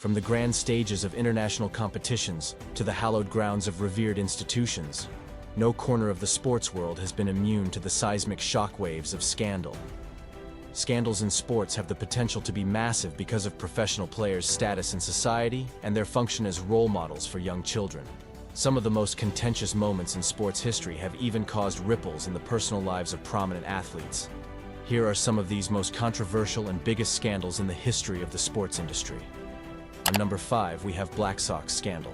From the grand stages of international competitions to the hallowed grounds of revered institutions, no corner of the sports world has been immune to the seismic shockwaves of scandal. Scandals in sports have the potential to be massive because of professional players' status in society and their function as role models for young children. Some of the most contentious moments in sports history have even caused ripples in the personal lives of prominent athletes. Here are some of these most controversial and biggest scandals in the history of the sports industry. On number 5, we have Black Sox Scandal.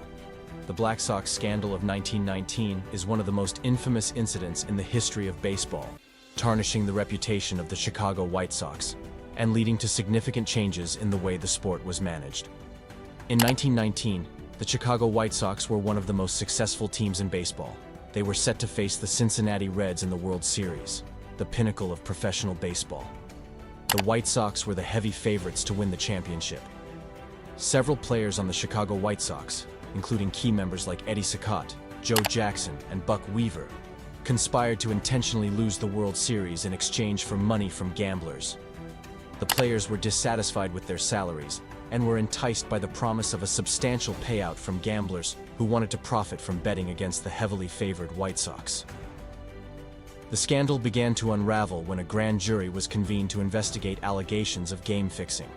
The Black Sox Scandal of 1919 is one of the most infamous incidents in the history of baseball, tarnishing the reputation of the Chicago White Sox and leading to significant changes in the way the sport was managed. In 1919, the Chicago White Sox were one of the most successful teams in baseball. They were set to face the Cincinnati Reds in the World Series, the pinnacle of professional baseball. The White Sox were the heavy favorites to win the championship. Several players on the Chicago White Sox, including key members like Eddie Saccott, Joe Jackson, and Buck Weaver, conspired to intentionally lose the World Series in exchange for money from gamblers. The players were dissatisfied with their salaries and were enticed by the promise of a substantial payout from gamblers who wanted to profit from betting against the heavily favored White Sox. The scandal began to unravel when a grand jury was convened to investigate allegations of game fixing.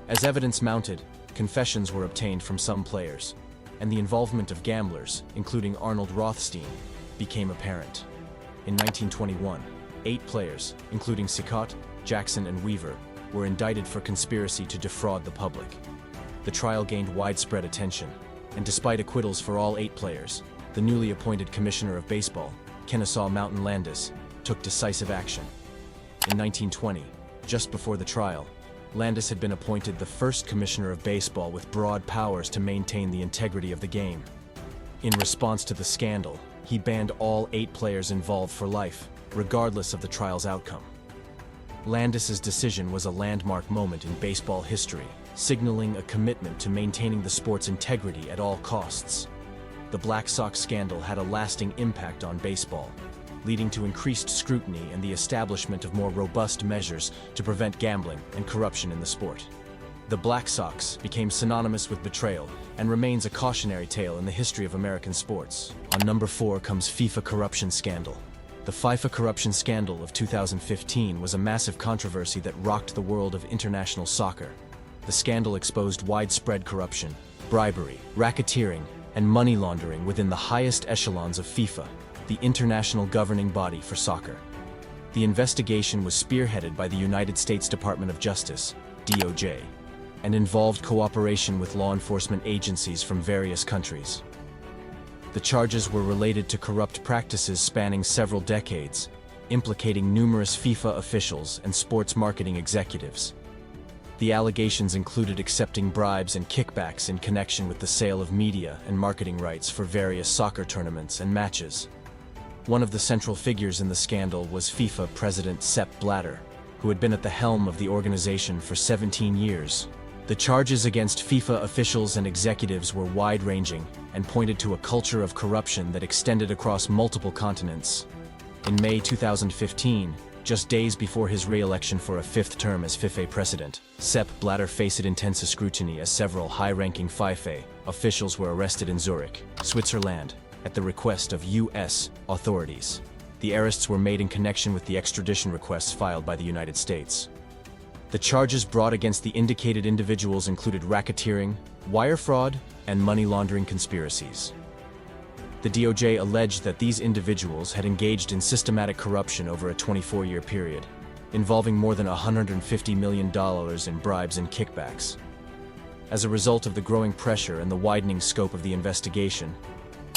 As evidence mounted, confessions were obtained from some players, and the involvement of gamblers, including Arnold Rothstein, became apparent. In 1921, 8 players, including Saccott, Jackson, and Weaver, were indicted for conspiracy to defraud the public. The trial gained widespread attention, and despite acquittals for all 8 players, the newly appointed Commissioner of Baseball, Kennesaw Mountain Landis, took decisive action. In 1920, just before the trial, Landis had been appointed the first Commissioner of Baseball with broad powers to maintain the integrity of the game. In response to the scandal, he banned all 8 players involved for life, regardless of the trial's outcome. Landis's decision was a landmark moment in baseball history, signaling a commitment to maintaining the sport's integrity at all costs. The Black Sox scandal had a lasting impact on baseball, leading to increased scrutiny and the establishment of more robust measures to prevent gambling and corruption in the sport. The Black Sox became synonymous with betrayal and remains a cautionary tale in the history of American sports. On number 4 comes FIFA corruption scandal. The FIFA corruption scandal of 2015 was a massive controversy that rocked the world of international soccer. The scandal exposed widespread corruption, bribery, racketeering, and money laundering within the highest echelons of FIFA, the international governing body for soccer. The investigation was spearheaded by the United States Department of Justice, DOJ, and involved cooperation with law enforcement agencies from various countries. The charges were related to corrupt practices spanning several decades, implicating numerous FIFA officials and sports marketing executives. The allegations included accepting bribes and kickbacks in connection with the sale of media and marketing rights for various soccer tournaments and matches. One of the central figures in the scandal was FIFA President Sepp Blatter, who had been at the helm of the organization for 17 years. The charges against FIFA officials and executives were wide-ranging and pointed to a culture of corruption that extended across multiple continents. In May 2015, just days before his re-election for a 5th term as FIFA president, Sepp Blatter faced intense scrutiny as several high-ranking FIFA officials were arrested in Zurich, Switzerland, at the request of U.S. authorities. The arrests were made in connection with the extradition requests filed by the United States. The charges brought against the indicated individuals included racketeering, wire fraud, and money laundering conspiracies. The DOJ alleged that these individuals had engaged in systematic corruption over a 24-year period, involving more than $150 million in bribes and kickbacks. As a result of the growing pressure and the widening scope of the investigation,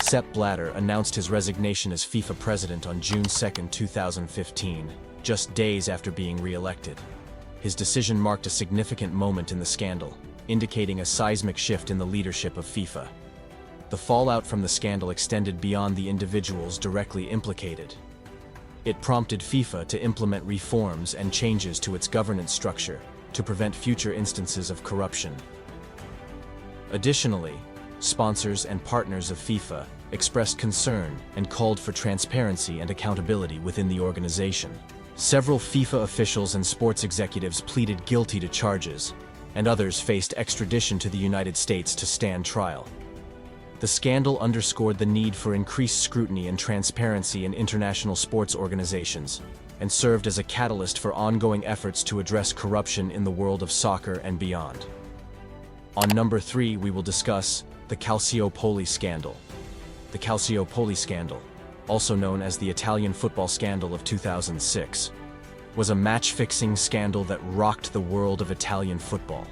Sepp Blatter announced his resignation as FIFA president on June 2, 2015, just days after being re-elected. His decision marked a significant moment in the scandal, indicating a seismic shift in the leadership of FIFA. The fallout from the scandal extended beyond the individuals directly implicated. It prompted FIFA to implement reforms and changes to its governance structure to prevent future instances of corruption. Additionally, sponsors and partners of FIFA expressed concern and called for transparency and accountability within the organization. Several FIFA officials and sports executives pleaded guilty to charges, and others faced extradition to the United States to stand trial. The scandal underscored the need for increased scrutiny and transparency in international sports organizations, and served as a catalyst for ongoing efforts to address corruption in the world of soccer and beyond. On number 3, we will discuss the Calciopoli Scandal. The Calciopoli Scandal, also known as the Italian football scandal of 2006, was a match-fixing scandal that rocked the world of Italian football.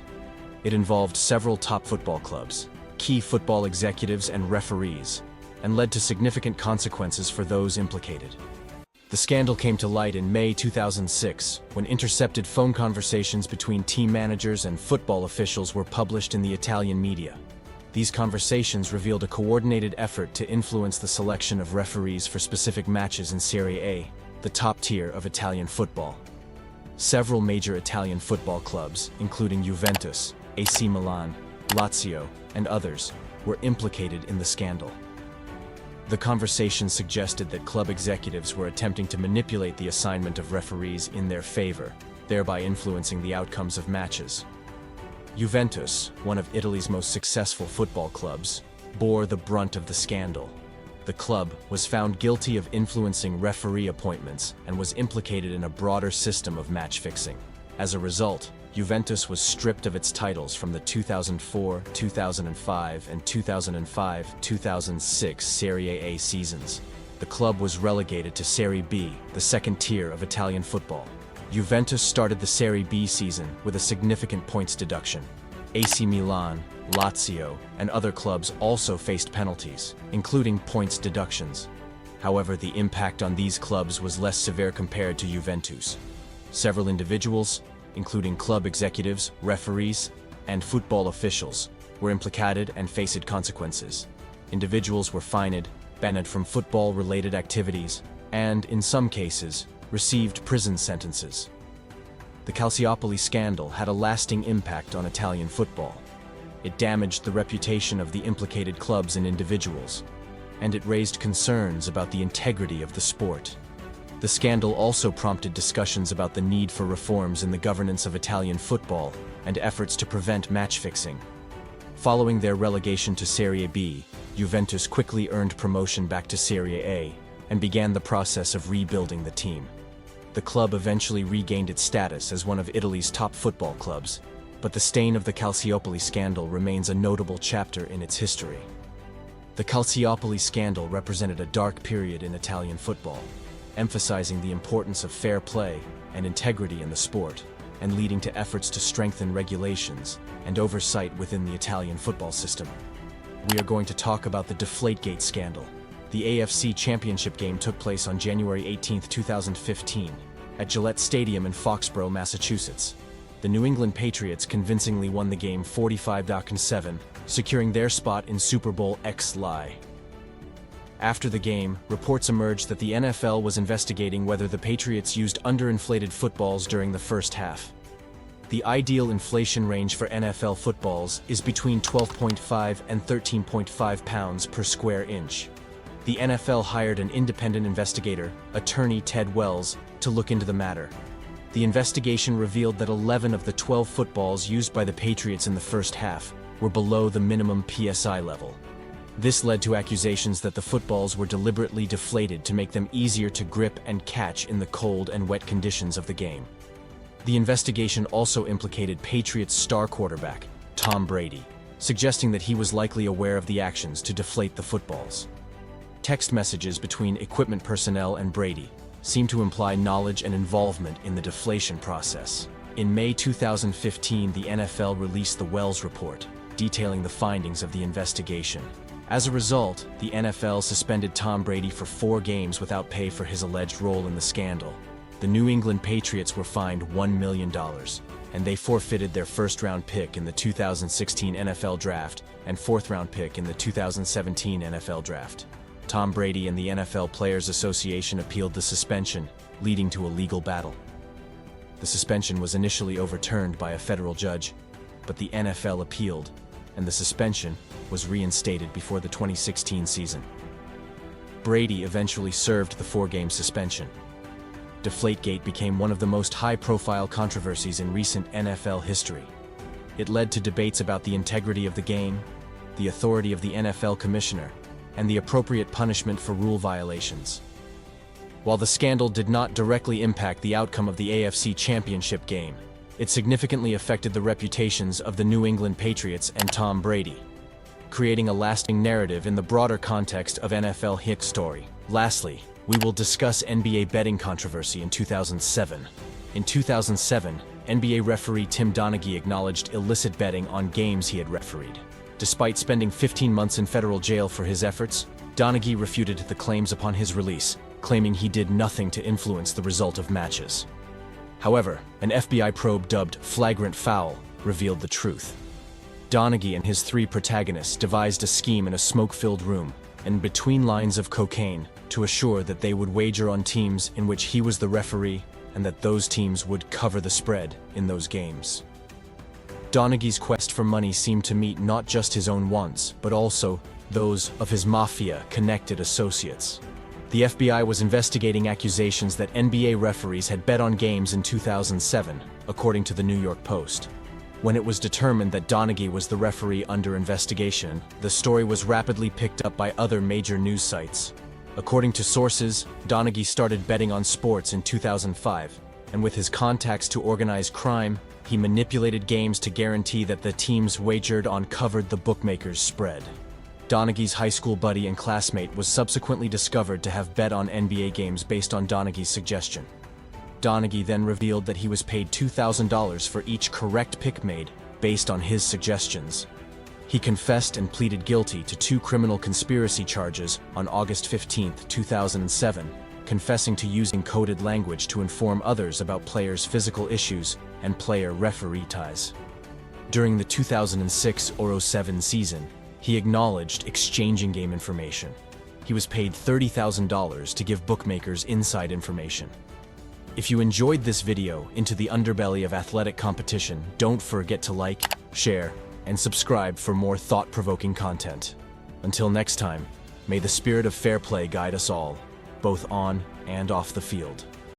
It involved several top football clubs, key football executives and referees, and led to significant consequences for those implicated. The scandal came to light in May 2006, when intercepted phone conversations between team managers and football officials were published in the Italian media. These conversations revealed a coordinated effort to influence the selection of referees for specific matches in Serie A, the top tier of Italian football. Several major Italian football clubs, including Juventus, AC Milan, Lazio, and others, were implicated in the scandal. The conversation suggested that club executives were attempting to manipulate the assignment of referees in their favor, thereby influencing the outcomes of matches. Juventus, one of Italy's most successful football clubs, bore the brunt of the scandal. The club was found guilty of influencing referee appointments and was implicated in a broader system of match fixing. As a result, Juventus was stripped of its titles from the 2004, 2005, and 2005-2006 Serie A seasons. The club was relegated to Serie B, the second tier of Italian football. Juventus started the Serie B season with a significant points deduction. AC Milan, Lazio, and other clubs also faced penalties, including points deductions. However, the impact on these clubs was less severe compared to Juventus. Several individuals, including club executives, referees, and football officials, were implicated and faced consequences. Individuals were fined, banned from football-related activities, and, in some cases, received prison sentences. The Calciopoli scandal had a lasting impact on Italian football. It damaged the reputation of the implicated clubs and individuals, and it raised concerns about the integrity of the sport. The scandal also prompted discussions about the need for reforms in the governance of Italian football and efforts to prevent match fixing. Following their relegation to Serie B, Juventus quickly earned promotion back to Serie A and began the process of rebuilding the team. The club eventually regained its status as one of Italy's top football clubs, but the stain of the Calciopoli scandal remains a notable chapter in its history. The Calciopoli scandal represented a dark period in Italian football, emphasizing the importance of fair play and integrity in the sport, and leading to efforts to strengthen regulations and oversight within the Italian football system. We are going to talk about the Deflategate Scandal. The AFC Championship game took place on January 18, 2015, at Gillette Stadium in Foxborough, Massachusetts. The New England Patriots convincingly won the game 45-7, securing their spot in Super Bowl XLI. After the game, reports emerged that the NFL was investigating whether the Patriots used underinflated footballs during the first half. The ideal inflation range for NFL footballs is between 12.5 and 13.5 pounds per square inch. The NFL hired an independent investigator, attorney Ted Wells, to look into the matter. The investigation revealed that 11 of the 12 footballs used by the Patriots in the first half were below the minimum PSI level. This led to accusations that the footballs were deliberately deflated to make them easier to grip and catch in the cold and wet conditions of the game. The investigation also implicated Patriots star quarterback, Tom Brady, suggesting that he was likely aware of the actions to deflate the footballs. Text messages between equipment personnel and Brady seem to imply knowledge and involvement in the deflation process. In May 2015, the NFL released the Wells Report, detailing the findings of the investigation. As a result, the NFL suspended Tom Brady for 4 games without pay for his alleged role in the scandal. The New England Patriots were fined $1 million, and they forfeited their first-round pick in the 2016 NFL Draft and fourth-round pick in the 2017 NFL Draft. Tom Brady and the NFL Players Association appealed the suspension, leading to a legal battle. The suspension was initially overturned by a federal judge, but the NFL appealed, and the suspension was reinstated before the 2016 season. Brady eventually served the 4-game suspension. Deflategate became one of the most high-profile controversies in recent NFL history. It led to debates about the integrity of the game, the authority of the NFL commissioner, and the appropriate punishment for rule violations. While the scandal did not directly impact the outcome of the AFC Championship game, it significantly affected the reputations of the New England Patriots and Tom Brady, creating a lasting narrative in the broader context of NFL history story. Lastly, we will discuss NBA betting controversy in 2007. In 2007, NBA referee Tim Donaghy acknowledged illicit betting on games he had refereed. Despite spending 15 months in federal jail for his efforts, Donaghy refuted the claims upon his release, claiming he did nothing to influence the result of matches. However, an FBI probe dubbed Flagrant Foul revealed the truth. Donaghy and his 3 protagonists devised a scheme in a smoke-filled room and between lines of cocaine to assure that they would wager on teams in which he was the referee and that those teams would cover the spread in those games. Donaghy's quest for money seemed to meet not just his own wants, but also those of his mafia-connected associates. The FBI was investigating accusations that NBA referees had bet on games in 2007, according to the New York Post. When it was determined that Donaghy was the referee under investigation, the story was rapidly picked up by other major news sites. According to sources, Donaghy started betting on sports in 2005, and with his contacts to organized crime, he manipulated games to guarantee that the teams wagered on covered the bookmakers' spread. Donaghy's high school buddy and classmate was subsequently discovered to have bet on NBA games based on Donaghy's suggestion. Donaghy then revealed that he was paid $2,000 for each correct pick made based on his suggestions. He confessed and pleaded guilty to 2 criminal conspiracy charges on August 15, 2007, confessing to using coded language to inform others about players' physical issues and player-referee ties. During the 2006-07 season, he acknowledged exchanging game information. He was paid $30,000 to give bookmakers inside information. If you enjoyed this video into the underbelly of athletic competition, don't forget to like, share, and subscribe for more thought-provoking content. Until next time, may the spirit of fair play guide us all, both on and off the field.